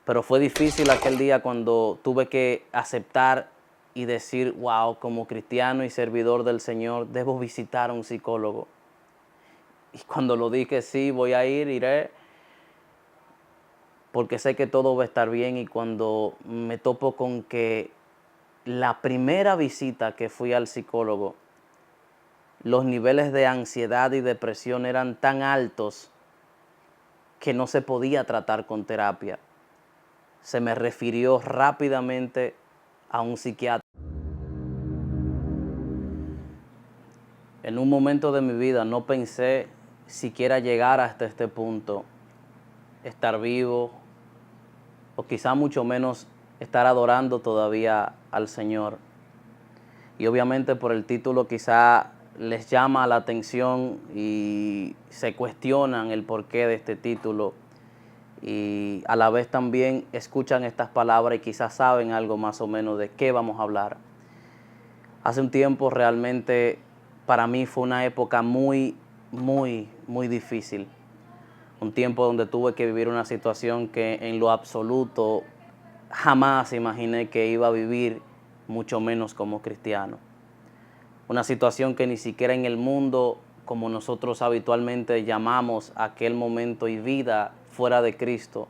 Pero fue difícil aquel día cuando tuve que aceptar y decir, wow, como cristiano y servidor del Señor, debo visitar a un psicólogo. Y cuando lo dije, sí, voy a ir, iré, porque sé que todo va a estar bien. Y cuando me topo con que la primera visita que fui al psicólogo, los niveles de ansiedad y depresión eran tan altos que no se podía tratar con terapia. Se me refirió rápidamente a un psiquiatra. En un momento de mi vida no pensé siquiera llegar hasta este punto, estar vivo, o quizá mucho menos estar adorando todavía al Señor. Y obviamente por el título quizá les llama la atención y se cuestionan el porqué de este título, y a la vez también escuchan estas palabras y quizás saben algo más o menos de qué vamos a hablar. Hace un tiempo realmente para mí fue una época muy difícil. Un tiempo donde tuve que vivir una situación que en lo absoluto jamás imaginé que iba a vivir, mucho menos como cristiano. Una situación que ni siquiera en el mundo, como nosotros habitualmente llamamos aquel momento y vida fuera de Cristo,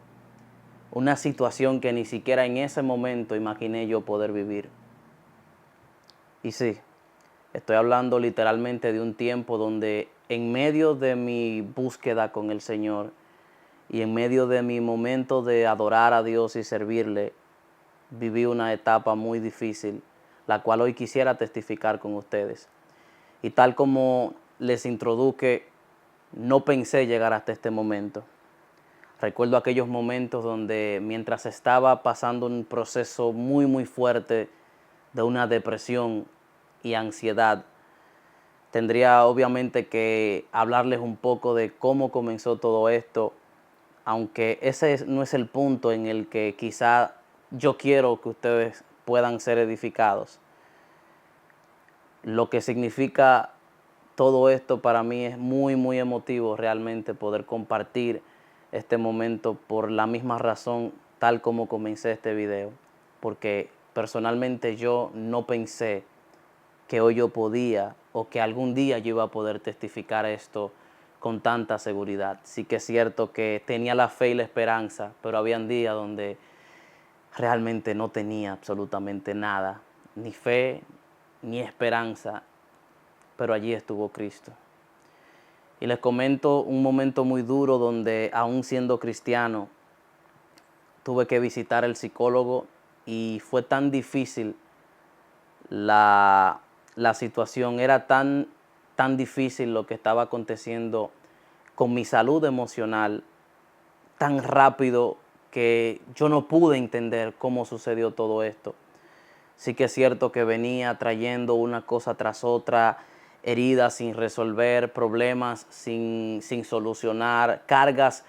una situación que ni siquiera en ese momento imaginé yo poder vivir. Y sí, estoy hablando literalmente de un tiempo donde en medio de mi búsqueda con el Señor y en medio de mi momento de adorar a Dios y servirle, viví una etapa muy difícil, la cual hoy quisiera testificar con ustedes. Y tal como les introduje, no pensé llegar hasta este momento. Recuerdo aquellos momentos donde mientras estaba pasando un proceso muy fuerte de una depresión y ansiedad, tendría obviamente que hablarles un poco de cómo comenzó todo esto, aunque ese no es el punto en el que quizá yo quiero que ustedes puedan ser edificados. Lo que significa todo esto para mí es muy emotivo realmente poder compartir este momento por la misma razón tal como comencé este video, porque personalmente yo no pensé que hoy yo podía o que algún día yo iba a poder testificar esto con tanta seguridad. Sí que es cierto que tenía la fe y la esperanza, pero habían días donde realmente no tenía absolutamente nada, ni fe ni esperanza, pero allí estuvo Cristo. Y les comento un momento muy duro donde, aún siendo cristiano, tuve que visitar el psicólogo y fue tan difícil la situación, era tan difícil lo que estaba aconteciendo con mi salud emocional, tan rápido que yo no pude entender cómo sucedió todo esto. Sí que es cierto que venía trayendo una cosa tras otra, heridas sin resolver, problemas sin solucionar, cargas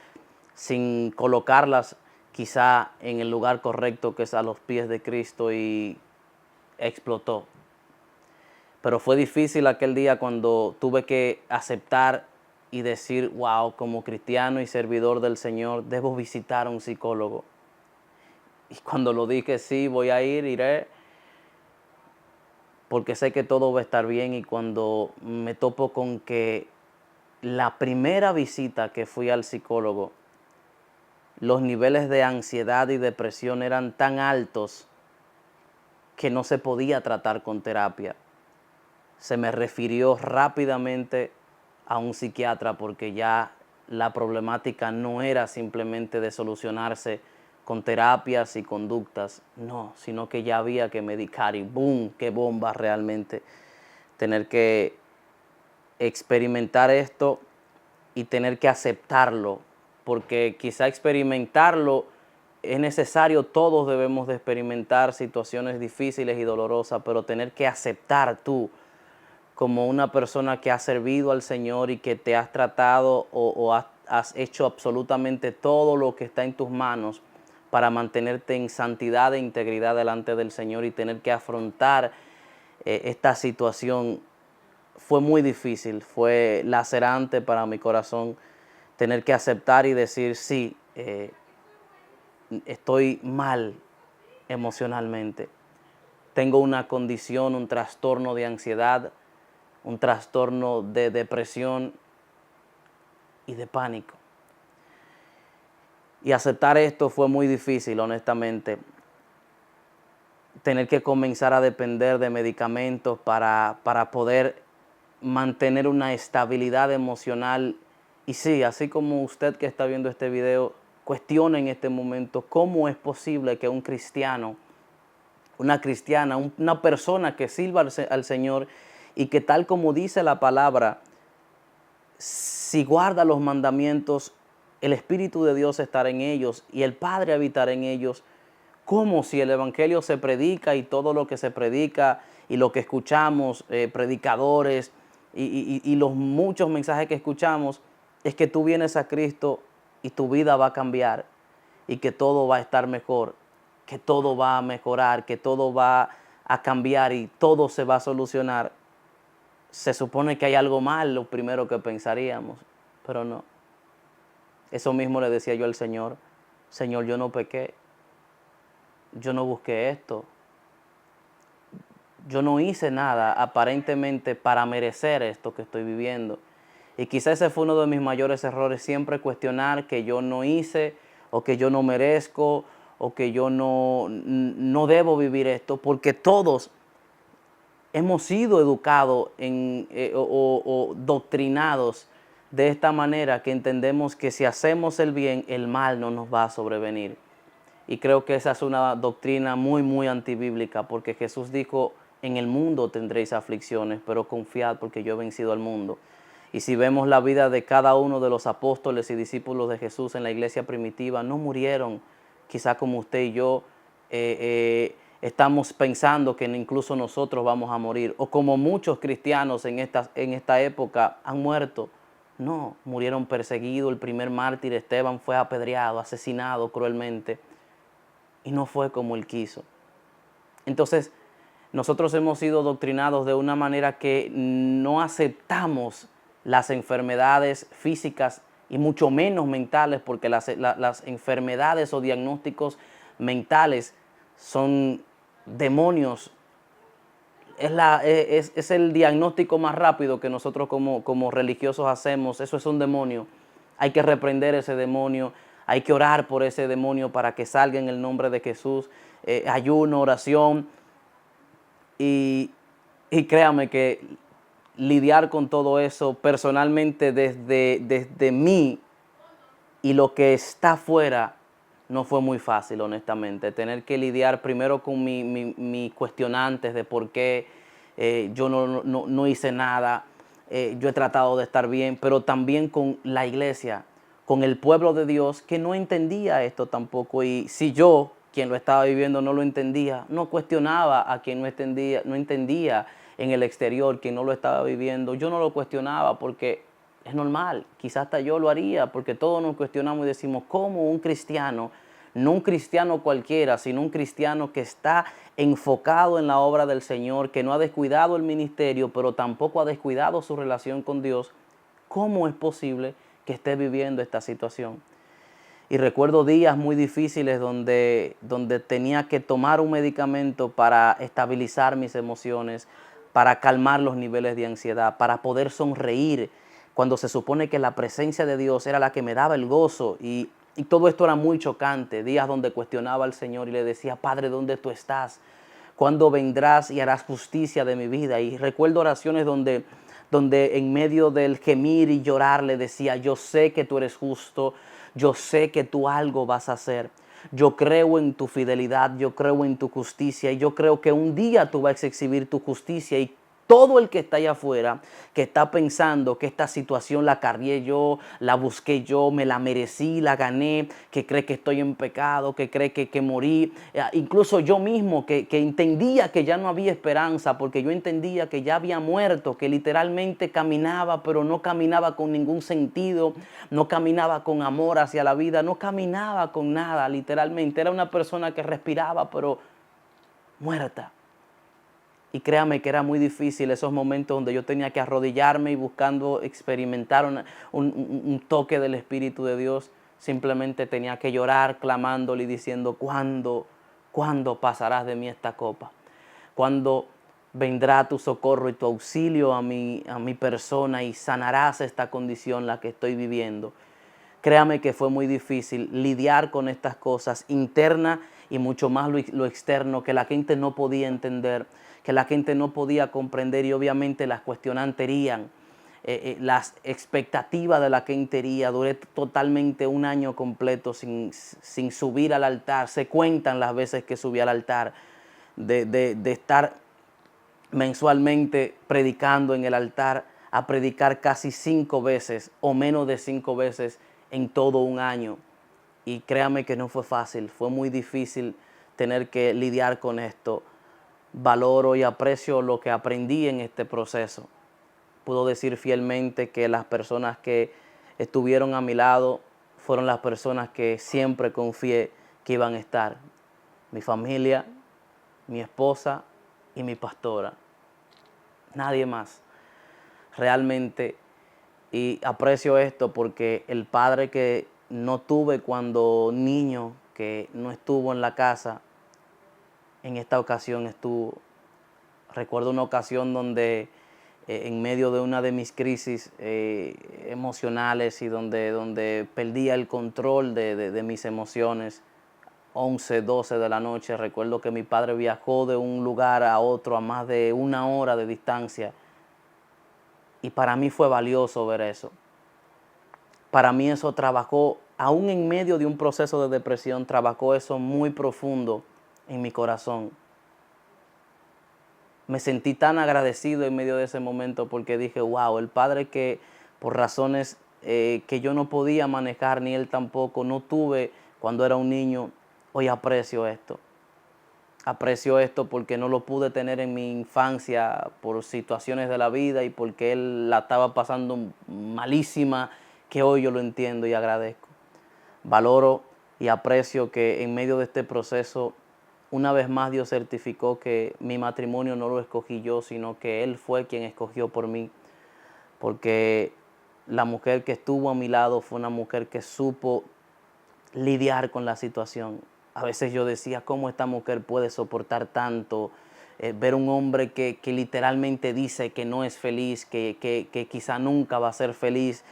sin colocarlas quizá en el lugar correcto, que es a los pies de Cristo, y explotó. Pero fue difícil aquel día cuando tuve que aceptar y decir, wow, como cristiano y servidor del Señor, debo visitar a un psicólogo. Y cuando lo dije, sí, voy a ir, iré, porque sé que todo va a estar bien. Y cuando me topo con que la primera visita que fui al psicólogo, los niveles de ansiedad y depresión eran tan altos que no se podía tratar con terapia. Se me refirió rápidamente a un psiquiatra, porque ya la problemática no era simplemente de solucionarse con terapias y conductas, no, sino que ya había que medicar. Y boom, qué bomba realmente tener que experimentar esto y tener que aceptarlo, porque quizá experimentarlo es necesario, todos debemos de experimentar situaciones difíciles y dolorosas, pero tener que aceptar tú, como una persona que ha servido al Señor y que te has tratado o has hecho absolutamente todo lo que está en tus manos para mantenerte en santidad e integridad delante del Señor, y tener que afrontar esta situación, fue muy difícil, fue lacerante para mi corazón tener que aceptar y decir sí, estoy mal emocionalmente. Tengo una condición, un trastorno de ansiedad, un trastorno de depresión y de pánico. Y aceptar esto fue muy difícil, honestamente. Tener que comenzar a depender de medicamentos para poder mantener una estabilidad emocional. Y sí, así como usted que está viendo este video, cuestiona en este momento cómo es posible que un cristiano, una cristiana, una persona que sirva al Señor y que tal como dice la palabra, si guarda los mandamientos, el Espíritu de Dios estará en ellos y el Padre habitará en ellos. Como si el Evangelio se predica y todo lo que se predica y lo que escuchamos, predicadores y los muchos mensajes que escuchamos, es que tú vienes a Cristo y tu vida va a cambiar y que todo va a estar mejor, que todo va a mejorar, que todo va a cambiar y todo se va a solucionar. Se supone que hay algo mal, lo primero que pensaríamos, pero no. Eso mismo le decía yo al Señor: Señor, yo no pequé, yo no busqué esto, yo no hice nada aparentemente para merecer esto que estoy viviendo. Y quizás ese fue uno de mis mayores errores, siempre cuestionar que yo no hice o que yo no merezco o que yo no debo vivir esto, porque todos hemos sido educados o doctrinados de esta manera, que entendemos que si hacemos el bien, el mal no nos va a sobrevenir. Y creo que esa es una doctrina muy, muy antibíblica, porque Jesús dijo: en el mundo tendréis aflicciones, pero confiad porque yo he vencido al mundo. Y si vemos la vida de cada uno de los apóstoles y discípulos de Jesús en la iglesia primitiva, no murieron quizá como usted y yo estamos pensando que incluso nosotros vamos a morir, o como muchos cristianos en esta época han muerto. No, murieron perseguidos. El primer mártir, Esteban, fue apedreado, asesinado cruelmente, y no fue como él quiso. Entonces, nosotros hemos sido doctrinados de una manera que no aceptamos las enfermedades físicas y mucho menos mentales, porque las enfermedades o diagnósticos mentales son demonios. Es el diagnóstico más rápido que nosotros como religiosos hacemos. Eso es un demonio. Hay que reprender ese demonio. Hay que orar por ese demonio para que salga en el nombre de Jesús. Ayuno, oración. Y créame que lidiar con todo eso personalmente desde mí y lo que está afuera no fue muy fácil, honestamente. Tener que lidiar primero con mis cuestionantes de por qué yo no hice nada. Yo he tratado de estar bien, pero también con la iglesia, con el pueblo de Dios, que no entendía esto tampoco. Y si yo, quien lo estaba viviendo, no lo entendía, no cuestionaba a quien no entendía en el exterior, quien no lo estaba viviendo. Yo no lo cuestionaba porque es normal, quizás hasta yo lo haría, porque todos nos cuestionamos y decimos: ¿cómo un cristiano, no un cristiano cualquiera, sino un cristiano que está enfocado en la obra del Señor, que no ha descuidado el ministerio, pero tampoco ha descuidado su relación con Dios, cómo es posible que esté viviendo esta situación? Y recuerdo días muy difíciles donde tenía que tomar un medicamento para estabilizar mis emociones, para calmar los niveles de ansiedad, para poder sonreír, cuando se supone que la presencia de Dios era la que me daba el gozo. Y todo esto era muy chocante. Días donde cuestionaba al Señor y le decía: Padre, ¿dónde tú estás? ¿Cuándo vendrás y harás justicia de mi vida? Y recuerdo oraciones donde en medio del gemir y llorar le decía: yo sé que tú eres justo, yo sé que tú algo vas a hacer. Yo creo en tu fidelidad, yo creo en tu justicia, y yo creo que un día tú vas a exhibir tu justicia. Y todo el que está allá afuera, que está pensando que esta situación la cargué yo, la busqué yo, me la merecí, la gané, que cree que estoy en pecado, que cree que morí, incluso yo mismo que entendía que ya no había esperanza, porque yo entendía que ya había muerto, que literalmente caminaba, pero no caminaba con ningún sentido, no caminaba con amor hacia la vida, no caminaba con nada, literalmente. Era una persona que respiraba, pero muerta. Y créame que era muy difícil esos momentos donde yo tenía que arrodillarme y buscando experimentar un toque del Espíritu de Dios. simplemente tenía que llorar clamándole y diciendo, ¿cuándo pasarás de mí esta copa? ¿Cuándo vendrá tu socorro y tu auxilio a mi persona y sanarás esta condición la que estoy viviendo? Créame que fue muy difícil lidiar con estas cosas internas y mucho más lo externo, que la gente no podía entender, que la gente no podía comprender y obviamente las cuestionantes herían. Las expectativas de la gente hería. Duré totalmente un año completo sin subir al altar. Se cuentan las veces que subí al altar de estar mensualmente predicando en el altar, a predicar casi 5 veces o menos de 5 veces en todo un año. Y créame que no fue fácil, fue muy difícil tener que lidiar con esto. Valoro y aprecio lo que aprendí en este proceso. Puedo decir fielmente que las personas que estuvieron a mi lado fueron las personas que siempre confié que iban a estar. Mi familia, mi esposa y mi pastora. Nadie más. Realmente, y aprecio esto porque el padre que no tuve cuando niño, que no estuvo en la casa, en esta ocasión estuvo. Recuerdo una ocasión donde en medio de una de mis crisis emocionales y donde perdía el control de mis emociones, 11, 12 de la noche, recuerdo que mi padre viajó de un lugar a otro a más de 1 hora de distancia y para mí fue valioso ver eso. Para mí eso trabajó, aún en medio de un proceso de depresión, trabajó eso muy profundo en mi corazón. Me sentí tan agradecido en medio de ese momento porque dije, wow, el padre que por razones que yo no podía manejar, ni él tampoco, no tuve cuando era un niño, hoy aprecio esto. Aprecio esto porque no lo pude tener en mi infancia por situaciones de la vida y porque él la estaba pasando malísima, que hoy yo lo entiendo y agradezco. Valoro y aprecio que en medio de este proceso, una vez más Dios certificó que mi matrimonio no lo escogí yo, sino que Él fue quien escogió por mí, porque la mujer que estuvo a mi lado fue una mujer que supo lidiar con la situación. A veces yo decía, ¿cómo esta mujer puede soportar tanto? Ver un hombre que literalmente dice que no es feliz, que quizá nunca va a ser feliz.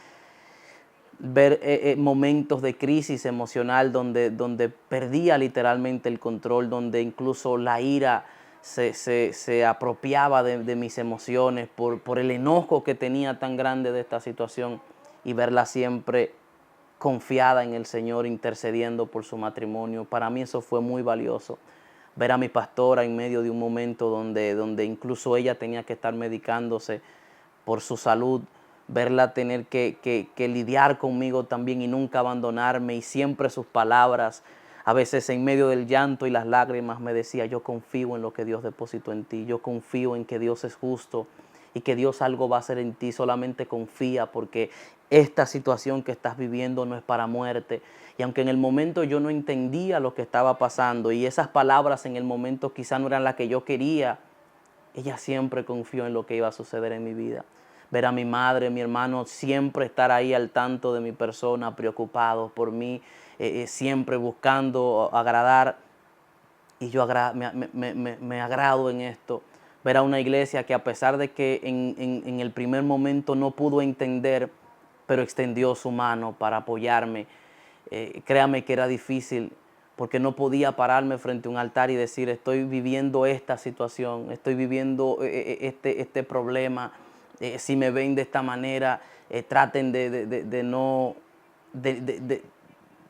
Ver momentos de crisis emocional donde perdía literalmente el control, donde incluso la ira se apropiaba de mis emociones por el enojo que tenía tan grande de esta situación y verla siempre confiada en el Señor, intercediendo por su matrimonio. Para mí eso fue muy valioso. Ver a mi pastora en medio de un momento donde incluso ella tenía que estar medicándose por su salud, verla tener que lidiar conmigo también y nunca abandonarme, y siempre sus palabras, a veces en medio del llanto y las lágrimas, me decía, yo confío en lo que Dios depositó en ti, yo confío en que Dios es justo y que Dios algo va a hacer en ti, solamente confía porque esta situación que estás viviendo no es para muerte. Y aunque en el momento yo no entendía lo que estaba pasando y esas palabras en el momento quizá no eran las que yo quería, ella siempre confió en lo que iba a suceder en mi vida. Ver a mi madre, mi hermano, siempre estar ahí al tanto de mi persona, preocupados por mí, siempre buscando agradar. Y yo me agrado en esto. Ver a una iglesia que a pesar de que en el primer momento no pudo entender, pero extendió su mano para apoyarme. Créame que era difícil porque no podía pararme frente a un altar y decir, estoy viviendo esta situación, estoy viviendo este problema, si me ven de esta manera, traten de no...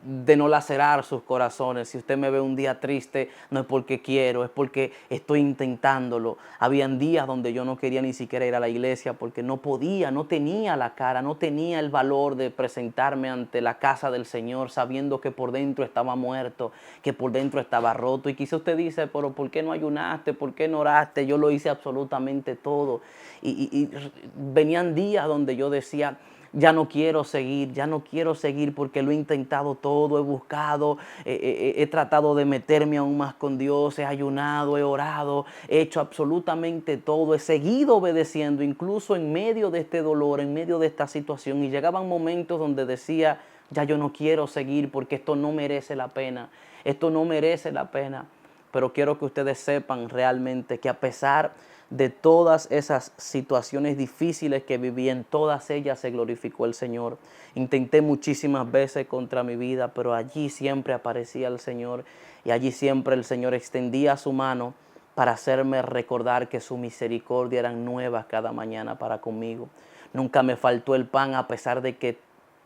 de no lacerar sus corazones. Si usted me ve un día triste, no es porque quiero, es porque estoy intentándolo. Habían días donde yo no quería ni siquiera ir a la iglesia porque no podía, no tenía la cara, no tenía el valor de presentarme ante la casa del Señor sabiendo que por dentro estaba muerto, que por dentro estaba roto. Y quizá usted dice, pero ¿por qué no ayunaste? ¿Por qué no oraste? Yo lo hice absolutamente todo. Y venían días donde yo decía, ya no quiero seguir porque lo he intentado todo, he buscado, he tratado de meterme aún más con Dios, he ayunado, he orado, he hecho absolutamente todo, he seguido obedeciendo, incluso en medio de este dolor, en medio de esta situación. Y llegaban momentos donde decía, Ya yo no quiero seguir porque esto no merece la pena. Esto no merece la pena. Pero quiero que ustedes sepan realmente que a pesar de todas esas situaciones difíciles que viví, en todas ellas se glorificó el Señor. Intenté muchísimas veces contra mi vida, pero allí siempre aparecía el Señor y allí siempre el Señor extendía su mano para hacerme recordar que su misericordia eran nuevas cada mañana para conmigo. Nunca me faltó el pan a pesar de que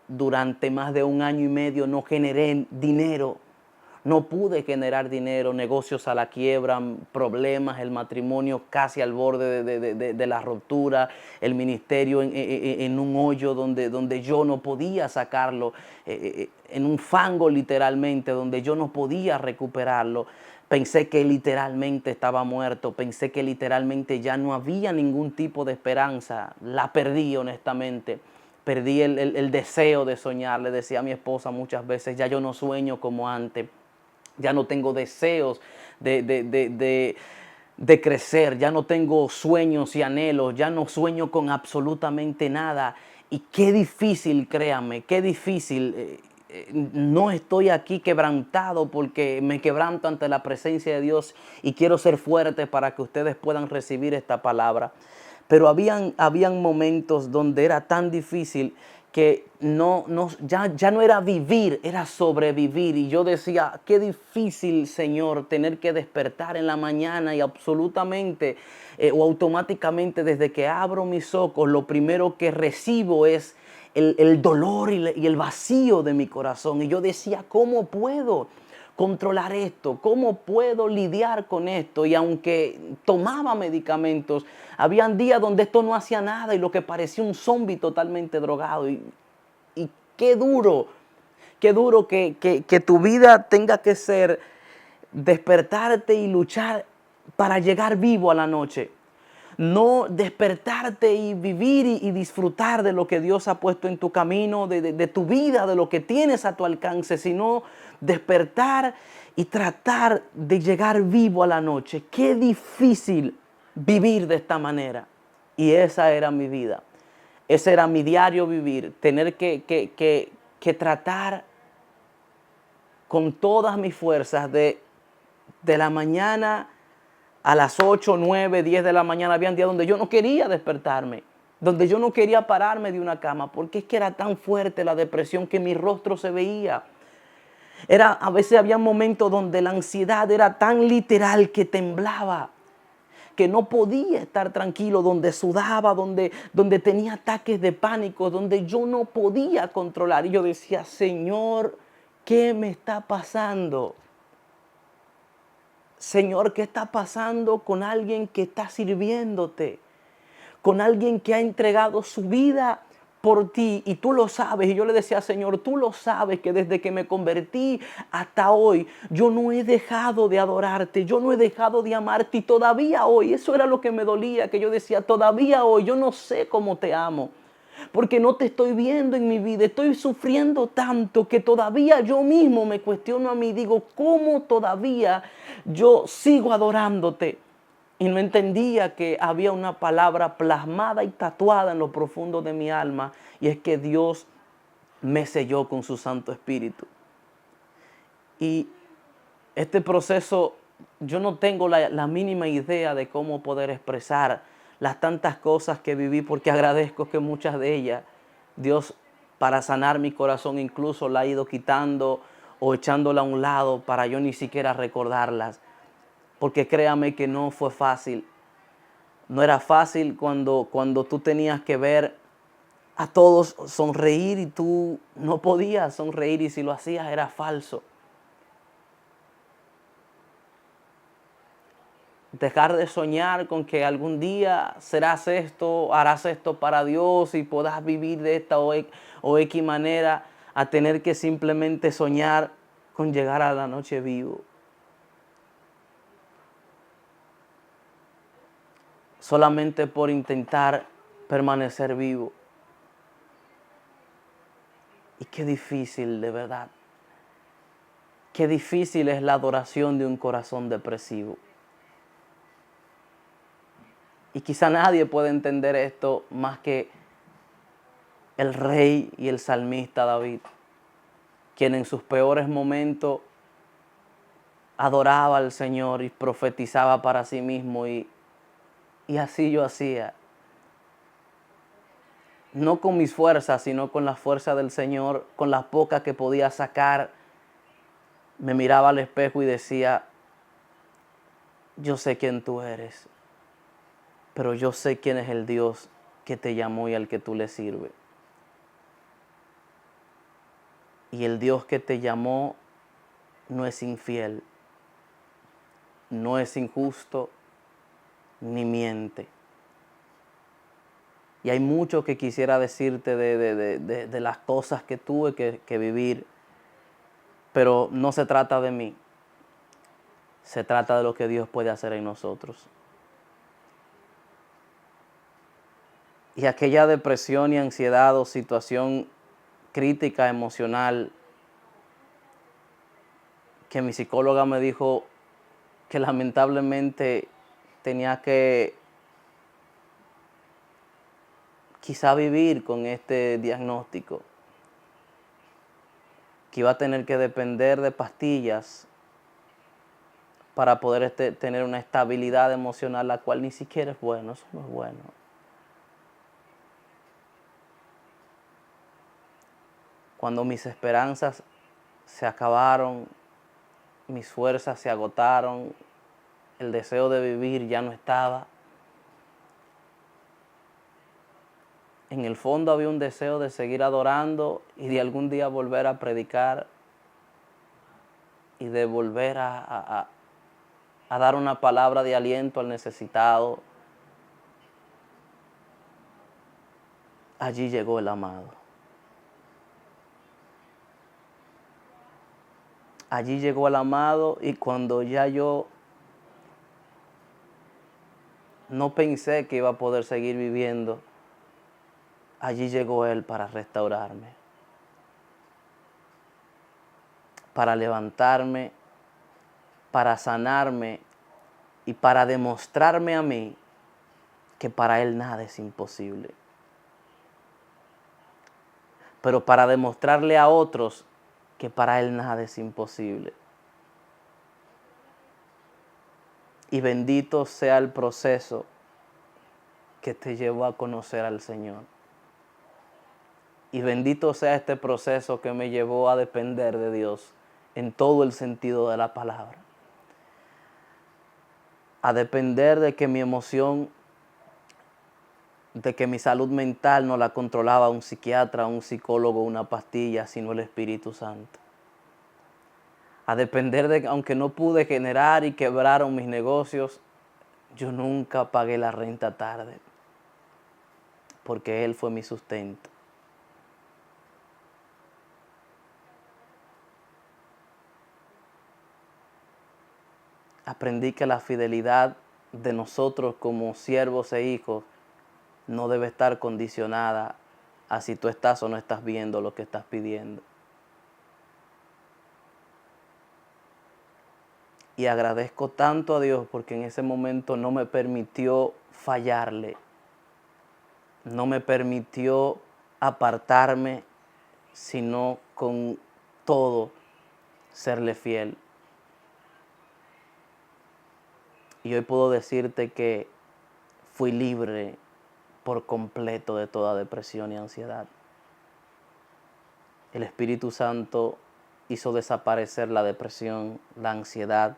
durante más de 1 año y medio no generé dinero. No pude generar dinero, negocios a la quiebra, problemas, el matrimonio casi al borde de la ruptura, el ministerio en un hoyo donde yo no podía sacarlo, en un fango literalmente, donde yo no podía recuperarlo. Pensé que literalmente estaba muerto, pensé que literalmente ya no había ningún tipo de esperanza. La perdí honestamente. Perdí el deseo de soñar. Le decía a mi esposa muchas veces, ya yo no sueño como antes. Ya no tengo deseos de crecer, ya no tengo sueños y anhelos, ya no sueño con absolutamente nada. Y qué difícil, créanme, qué difícil. No estoy aquí quebrantado porque me quebranto ante la presencia de Dios y quiero ser fuerte para que ustedes puedan recibir esta palabra. Pero habían momentos donde era tan difícil que ya no era vivir, era sobrevivir. Y yo decía, qué difícil, Señor, tener que despertar en la mañana y absolutamente o automáticamente desde que abro mis ojos, lo primero que recibo es el dolor y el vacío de mi corazón. Y yo decía, ¿cómo puedo controlar esto? ¿Cómo puedo lidiar con esto? Y aunque tomaba medicamentos, habían días donde esto no hacía nada y lo que parecía un zombie totalmente drogado. Y qué duro que tu vida tenga que ser despertarte y luchar para llegar vivo a la noche. No despertarte y vivir y disfrutar de lo que Dios ha puesto en tu camino, de tu vida, de lo que tienes a tu alcance, sino despertar y tratar de llegar vivo a la noche. Qué difícil vivir de esta manera. Y esa era mi vida. Ese era mi diario vivir. Tener que tratar con todas mis fuerzas de la mañana a las 8, 9, 10 de la mañana. Habían días donde yo no quería despertarme, donde yo no quería pararme de una cama, porque es que era tan fuerte la depresión que mi rostro se veía. A veces había momentos donde la ansiedad era tan literal que temblaba, que no podía estar tranquilo, donde sudaba, donde tenía ataques de pánico, donde yo no podía controlar. Y yo decía, Señor, ¿qué me está pasando? Señor, ¿qué está pasando con alguien que está sirviéndote? Con alguien que ha entregado su vida por ti y tú lo sabes. Y yo le decía, Señor, tú lo sabes que desde que me convertí hasta hoy, yo no he dejado de adorarte, yo no he dejado de amarte y todavía hoy, eso era lo que me dolía, que yo decía, todavía hoy, yo no sé cómo te amo. Porque no te estoy viendo en mi vida, estoy sufriendo tanto que todavía yo mismo me cuestiono a mí, digo, ¿cómo todavía yo sigo adorándote? Y no entendía que había una palabra plasmada y tatuada en lo profundo de mi alma, y es que Dios me selló con su Santo Espíritu. Y este proceso, yo no tengo la mínima idea de cómo poder expresar las tantas cosas que viví, porque agradezco que muchas de ellas, Dios, para sanar mi corazón, incluso la ha ido quitando o echándola a un lado para yo ni siquiera recordarlas. Porque créame que no fue fácil. No era fácil cuando tú tenías que ver a todos sonreír y tú no podías sonreír, y si lo hacías era falso. Dejar de soñar con que algún día serás esto, harás esto para Dios y podrás vivir de esta o X manera, a tener que simplemente soñar con llegar a la noche vivo. Solamente por intentar permanecer vivo. Y qué difícil, de verdad. Qué difícil es la adoración de un corazón depresivo. Y quizá nadie puede entender esto más que el rey y el salmista David. quien en sus peores momentos adoraba al Señor y profetizaba para sí mismo, y así yo hacía. No con mis fuerzas, sino con la fuerza del Señor, con las pocas que podía sacar. Me miraba al espejo y decía, yo sé quién tú eres, pero yo sé quién es el Dios que te llamó y al que tú le sirves. Y el Dios que te llamó no es infiel, no es injusto, ni miente. Y hay mucho que quisiera decirte de las cosas que tuve que vivir, pero no se trata de mí, se trata de lo que Dios puede hacer en nosotros. Y aquella depresión y ansiedad o situación crítica emocional que mi psicóloga me dijo que lamentablemente tenía que quizá vivir con este diagnóstico, que iba a tener que depender de pastillas para poder tener una estabilidad emocional, la cual ni siquiera es bueno, eso no es bueno. Cuando mis esperanzas se acabaron, mis fuerzas se agotaron, el deseo de vivir ya no estaba. En el fondo había un deseo de seguir adorando y de algún día volver a predicar y de volver a dar una palabra de aliento al necesitado. Allí llegó el amado. Allí llegó el amado, y cuando ya yo no pensé que iba a poder seguir viviendo, allí llegó Él para restaurarme, para levantarme, para sanarme y para demostrarme a mí que para Él nada es imposible. Pero para demostrarle a otros que para Él nada es imposible. Y bendito sea el proceso que te llevó a conocer al Señor. Y bendito sea este proceso que me llevó a depender de Dios en todo el sentido de la palabra. A depender de que mi emoción, de que mi salud mental no la controlaba un psiquiatra, un psicólogo, una pastilla, sino el Espíritu Santo. A depender de que, aunque no pude generar y quebraron mis negocios, yo nunca pagué la renta tarde, porque Él fue mi sustento. Aprendí que la fidelidad de nosotros como siervos e hijos no debe estar condicionada a si tú estás o no estás viendo lo que estás pidiendo. Y agradezco tanto a Dios porque en ese momento no me permitió fallarle, no me permitió apartarme, sino con todo serle fiel. Y hoy puedo decirte que fui libre por completo de toda depresión y ansiedad. El Espíritu Santo hizo desaparecer la depresión, la ansiedad,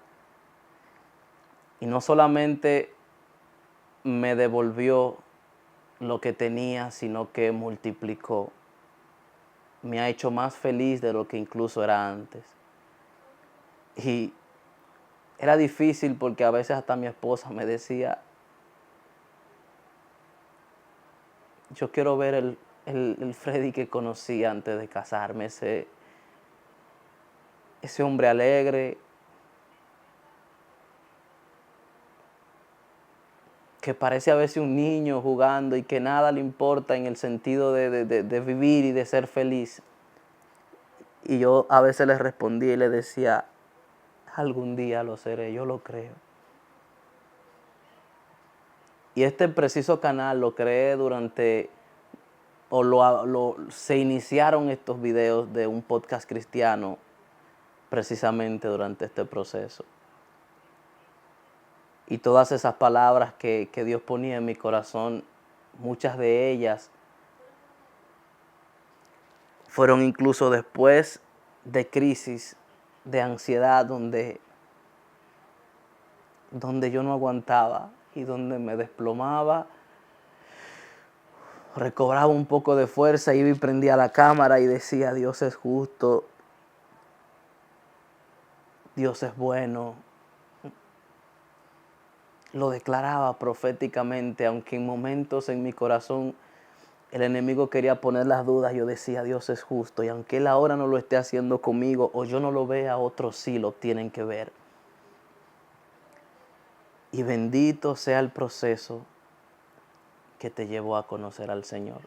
y no solamente me devolvió lo que tenía, sino que multiplicó. Me ha hecho más feliz de lo que incluso era antes. Y era difícil porque a veces hasta mi esposa me decía, yo quiero ver el Freddy que conocí antes de casarme, ese hombre alegre, que parece a veces un niño jugando y que nada le importa en el sentido de vivir y de ser feliz. Y yo a veces le respondía y le decía, algún día lo seré, yo lo creo. Y este preciso canal lo creé durante se iniciaron estos videos de un podcast cristiano precisamente durante este proceso. Y todas esas palabras que Dios ponía en mi corazón, muchas de ellas fueron incluso después de crisis de ansiedad donde yo no aguantaba y donde me desplomaba, recobraba un poco de fuerza, iba y prendía la cámara y decía: Dios es justo, Dios es bueno. Lo declaraba proféticamente, aunque en momentos en mi corazón el enemigo quería poner las dudas, yo decía: Dios es justo, y aunque Él ahora no lo esté haciendo conmigo o yo no lo vea, otros sí lo tienen que ver. Y bendito sea el proceso que te llevó a conocer al Señor.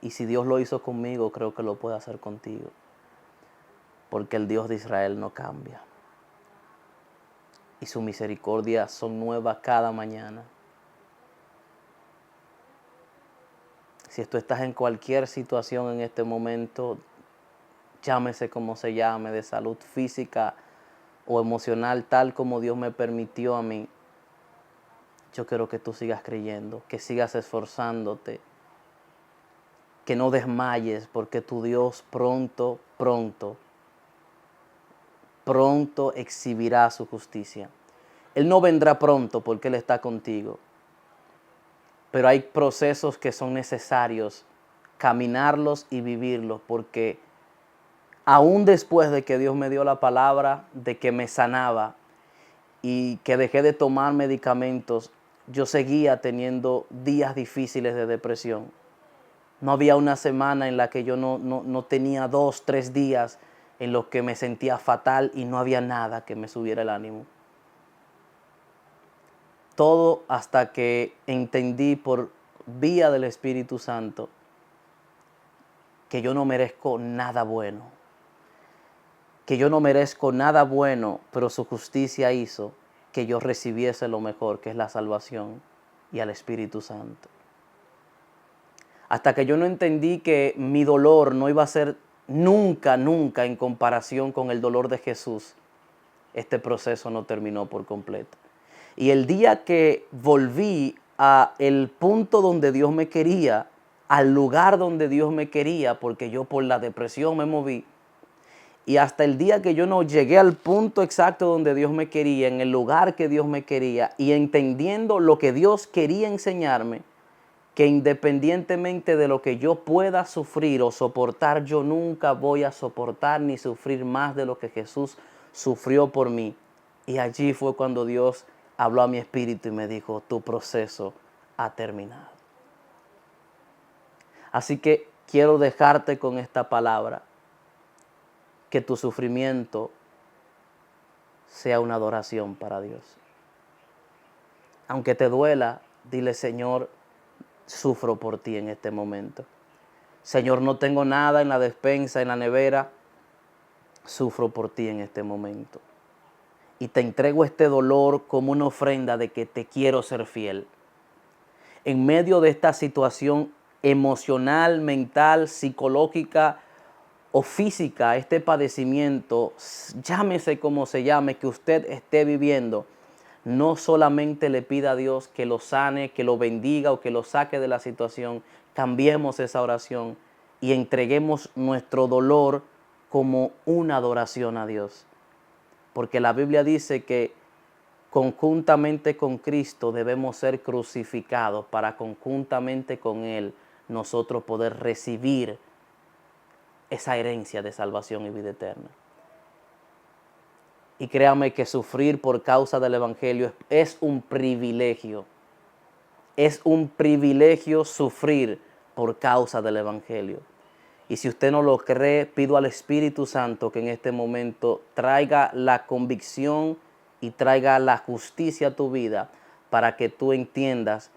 Y si Dios lo hizo conmigo, creo que lo puede hacer contigo, porque el Dios de Israel no cambia. Y sus misericordias son nuevas cada mañana. Si tú estás en cualquier situación en este momento, llámese como se llame, de salud física o emocional, tal como Dios me permitió a mí, yo quiero que tú sigas creyendo, que sigas esforzándote, que no desmayes, porque tu Dios pronto, pronto, pronto exhibirá su justicia. Él no vendrá pronto porque Él está contigo, pero hay procesos que son necesarios caminarlos y vivirlos, porque aún después de que Dios me dio la palabra de que me sanaba y que dejé de tomar medicamentos, yo seguía teniendo días difíciles de depresión. No había una semana en la que yo no tenía 2, 3 días en los que me sentía fatal y no había nada que me subiera el ánimo. Todo hasta que entendí por vía del Espíritu Santo que yo no merezco nada bueno. Que yo no merezco nada bueno, pero su justicia hizo que yo recibiese lo mejor, que es la salvación y al Espíritu Santo. Hasta que yo no entendí que mi dolor no iba a ser nunca, nunca en comparación con el dolor de Jesús, este proceso no terminó por completo. Y el día que volví a el punto donde Dios me quería, al lugar donde Dios me quería, porque yo por la depresión me moví, y hasta el día que yo no llegué al punto exacto donde Dios me quería, en el lugar que Dios me quería, y entendiendo lo que Dios quería enseñarme, que independientemente de lo que yo pueda sufrir o soportar, yo nunca voy a soportar ni sufrir más de lo que Jesús sufrió por mí. Y allí fue cuando Dios habló a mi espíritu y me dijo: tu proceso ha terminado. Así que quiero dejarte con esta palabra, que tu sufrimiento sea una adoración para Dios. Aunque te duela, dile: Señor, sufro por ti en este momento. Señor, no tengo nada en la despensa, en la nevera, sufro por ti en este momento. Y te entrego este dolor como una ofrenda de que te quiero ser fiel. En medio de esta situación emocional, mental, psicológica o física, este padecimiento, llámese como se llame, que usted esté viviendo, no solamente le pida a Dios que lo sane, que lo bendiga o que lo saque de la situación. Cambiemos esa oración y entreguemos nuestro dolor como una adoración a Dios. Porque la Biblia dice que conjuntamente con Cristo debemos ser crucificados para conjuntamente con Él nosotros poder recibir esa herencia de salvación y vida eterna. Y créame que sufrir por causa del Evangelio es un privilegio. Es un privilegio sufrir por causa del Evangelio. Y si usted no lo cree, pido al Espíritu Santo que en este momento traiga la convicción y traiga la justicia a tu vida, para que tú entiendas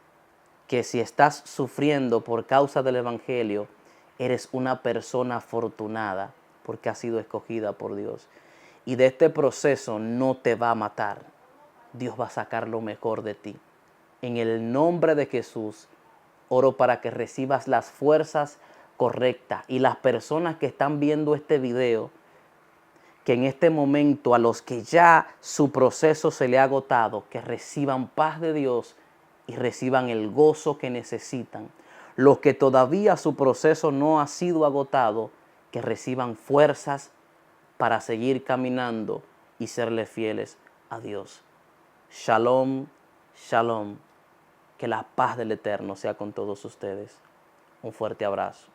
que si estás sufriendo por causa del Evangelio, eres una persona afortunada porque has sido escogida por Dios. Y de este proceso no te va a matar. Dios va a sacar lo mejor de ti. En el nombre de Jesús, oro para que recibas las fuerzas correctas. Y las personas que están viendo este video, que en este momento a los que ya su proceso se le ha agotado, que reciban paz de Dios y reciban el gozo que necesitan. Los que todavía su proceso no ha sido agotado, que reciban fuerzas para seguir caminando y serle fieles a Dios. Shalom, shalom. Que la paz del Eterno sea con todos ustedes. Un fuerte abrazo.